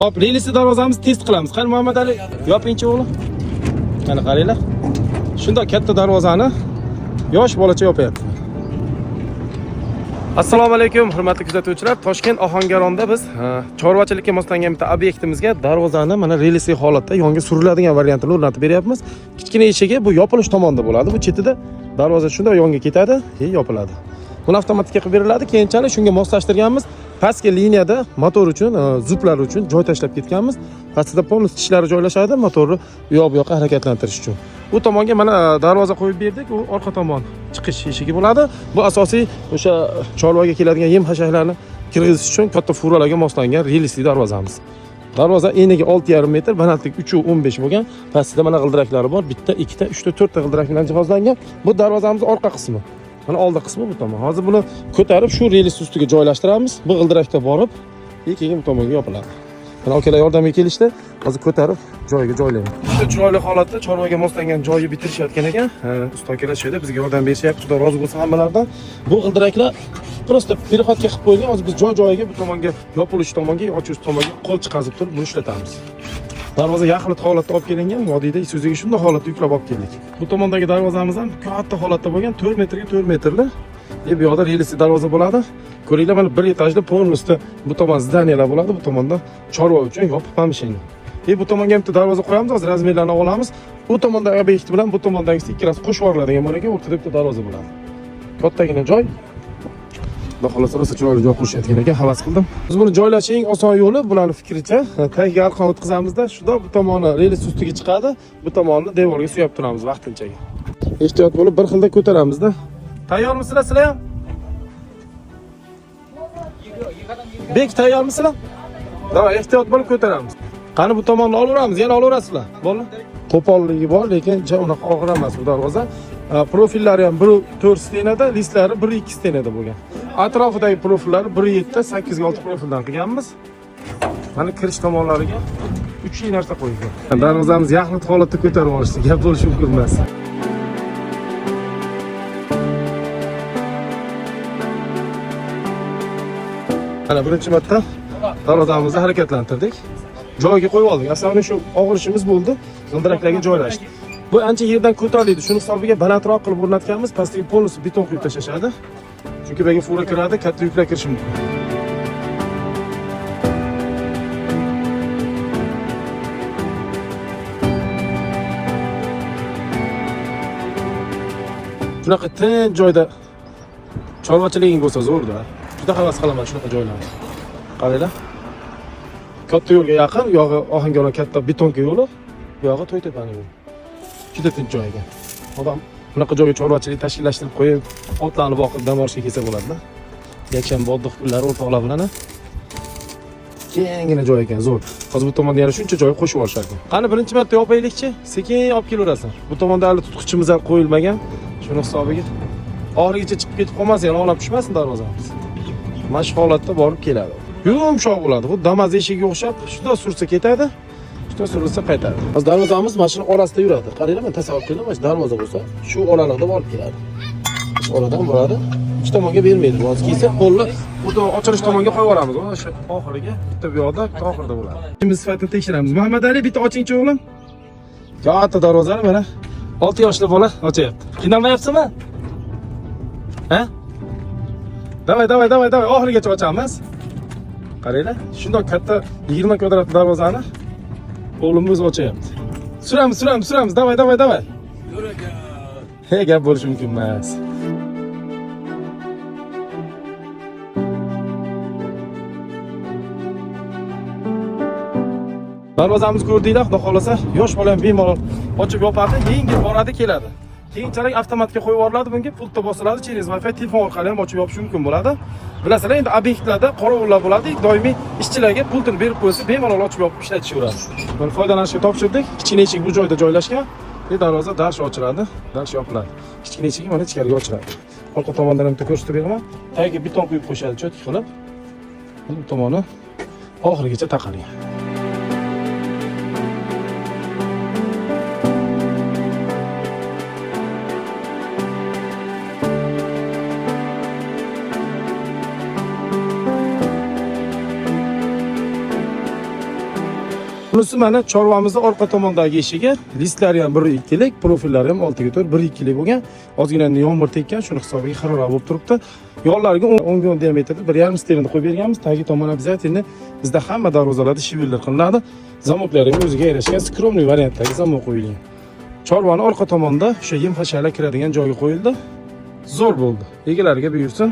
Hop, relisi darvozamizni test qilamiz. Qani Muhammad Ali, yopingchi o'g'lim. Qani qaranglar. Shunda katta darvozani yosh bolacha yopyapti. Assalomu alaykum, hurmatli kuzatuvchilar. Toshkent Ohangaronda biz chorvachilikka moslangan bitta obyektimizga darvozani mana relisi holatda yonga suriladigan variantini o'rnatib beryapmiz. Kichkina eshigi bu yopilish tomonda bo'ladi. Bu chetida darvoza shunda yonga ketadi, yopiladi. Buni avtomatik qilib beriladi. Keyinchalik shunga moslashtirganmiz. Pastki liniyada motor uchun, zuplar uchun joy tashlab ketganmiz. Pastda polnis tishlari joylashadi, motorni u yoq bu yoqqa harakatlantirish uchun. Bu tomonga mana darvoza qo'yib berdik. U orqa tomon chiqish eshigi bo'ladi. Bu asosiy o'sha chorvaga keladigan yem hashaklarni kirgizish uchun katta furalarga moslangan relisli darvozamiz. Darvoza eniga 6,5 metr, balandlik 3,15 bo'lgan. Pastida mana g'ildiraklari bor. Bitta, ikkita, uchta, to'rtta g'ildirak bilan jihozlangan. Bu darvozamiz orqa qismi. Mana oldi qismi bu tomon. Hozir buni ko'tarib shu relis ustiga joylashtiramiz. Bu g'ildirakda borib, keyin bu tomonga yopiladi. Mana akalar yordamga kelishdi. Hozir ko'tarib joyiga joylaymiz. Juda chiroyli holatda chorvaga moslangan joyi bitirishayotgan ekan. Usta akalar shu yerda bizga yordam berishyapti. Xudo rozi bo'lsin hammalaridan. Bu g'ildiraklar prosta переходga qilib qo'yilgan. Hozir biz joy-joyiga bu tomonga yopilish tomonga, ochish tomonga qo'l chiqazib turib buni ishlatamiz. Darvoza yaxlit holatda olib kelingan, vodiyda Isuzuga shunday holatda yuklab olib keldik. Bu tomondagi darvozamiz ham katta holatda bo'lgan, 4 metrga 4 metrli. Bu yoqda relisli darvoza bo'ladi. Ko'ringlar, mana bir etajli polnisda bu tomon zdaniyalar bo'ladi, bu tomonda chorva uchun yopib pomeshchение. Bu tomonga ham bitta darvoza qo'yamiz, hozir razmerlarni olamiz. Bu tomondagi obyekt bilan bu tomondagisi ikkalasi qo'shib yuboriladigan bo'lgan ekan, o'rtada bitta darvoza bo'ladi. Kattagina joy. Xudo xolasa rosa chiroyli joy qurishayotgan ekan, havas qildim. Biz buni joylashning oson yo'li, bularning fikricha, tagiga arqon o'tkazamizda, shunda bu tomoni relis ustiga chiqadi, bu tomonni devorga suyab turamiz vaqtinchaga. Ehtiyot bo'lib bir xilda ko'taramizda. Tayyormisizlar sizlar ham? Bek, tayyormisizlar? Davay, ehtiyot bo'lib ko'taramiz. Qani bu tomonni olaveramiz, yana olaverasizlar. Bo'ldi? Qo'polligi bor, lekin unaqa og'ir emas bu darvoza. Profillari ham 1.4 stenada, listlari 1.2 stenada bo'lgan. Atrofidagi profillari 1.7 8 6 profildan qilganmiz. Mana kirish tomonlariga 3 xil narsa qo'yilgan. Darvozamiz yaxlit holatda ko'tarib olishdi, gap bo'lishi mumkin emas. Mana birinchi marta darvozamizni harakatlantirdik. Joyiga qo'yib oldik. Aslida shu og'irishimiz bo'ldi, g'ildiraklarga joylashdi. Bu ancha yerdan ko'tariladi. Shuni hisobiga balandroq qilib o'rnatganmiz. Pastga polnis beton quyib tashlashadi. Chunki bu yerga fura kiradi, katta yuklar kirishi mumkin. Shunaqa tinch joyda chorvachiliging bo'lsa zo'rda. Juda havas qilaman shunaqa joylarni. Qaranglar. Katta yo'lga yaqin, u yog'i Ohangaron katta betonka yo'li, bu yog'i To'ytepaning yo'li. Juda tinch joy ekan. Odam bunaqa joyga chorvachilik tashkillashtirib qo'yib, otlarni boqib dam olishga kelsa bo'ladi-da. Yakshanba oddiy kunlari o'rtoqlar bilan kengina joy ekan, zo'r. Hozir bu tomonda yana shuncha joy qo'shib olishadi. Qani birinchi marta yopaylikchi, sekin olib kelaverasan. Bu tomonda hali tutqichimiz ham qo'yilmagan. Shuni hisobiga oxirigacha chiqib ketib qolmasin, yana olib tushmasin darvozamiz. Mana shu holatda borib keladi. Yumshoq bo'ladi. Bu Damas eshigiga o'xshab, shunday sursa ketadi, shunday sursa qaytadi. Hozir darvozamiz mashina orasida yuradi. Qaranglar, men tasavvur qildim, mana darvoza bo'lsa, shu oralarda borib keladi. Shu oradan boradi. Ikki tomonga bermaydi. Hozir kelsa, qo'lni bu ochilish tomonga qo'yib yuboramiz. O'sha oxiriga bitta bu yoqda, bitta oxirida bo'ladi. Biz sifatini tekshiramiz. Muhammad Ali, bitta ochingchi o'g'lim. Katta darvozani mana 6 yoshli bola ochyapti. Qiynalmayapsizmi? Ha? Davay, oxirigacha ochamiz. Qaranglar, shunday katta 20 kvadrat darvozani o'g'limiz ochyapti. Suramiz. Davay. Gap bo'lishi mumkin emas. Darvozamizni ko'rdinglar, xudo xolasa, yosh bola ham bemalol ochib yopadi, yengil boradi, keladi. Keyinchalik avtomatga qo'yib yuboriladi, bunga pultda bosiladi, через Wi-Fi telefon orqali ham ochib yopish mumkin bo'ladi. Bilasizlar, endi obyektlarda qorovullar bo'ladi, doimiy ishchilarga pultini berib qo'ysa, bemalol ochib yopib ishlatishaveradi. Buni foydalanishga topshirdik. Kichkina eshik bu joyda joylashgan. Darvoza darsh ochiladi, darsh yopiladi. Kichkina eshik mana ichkariga ochiladi. Orqa tomondan ham ko'rsatib beraman. Tagiga beton quyib qo'yishadi, cho'tki qilib. Bu tomoni oxirigacha taqalgan. Bunisi mana chorvamizning orqa tomondagi eshigi, listlari ham 1.2 lik, profillari ham 6 ga 1.2 lik bo'lgan. Ozgina yomg'ir tekkan, shuni hisobiga harorat bo'lib turibdi. Yo'llariga 10 ga 10 diametrda 1.5 stendni qo'yib berganmiz. Tagi tomon обязательно bizda hamma darvozalarda shivellar qilinadi. Zamoklari ham o'ziga yarashgan skromniy variantdagi zamok qo'yilgan. Chorvani orqa tomonda o'sha yem hasharlar kiradigan joyga qo'yildi. Zo'r bo'ldi. Egalariga buyursin.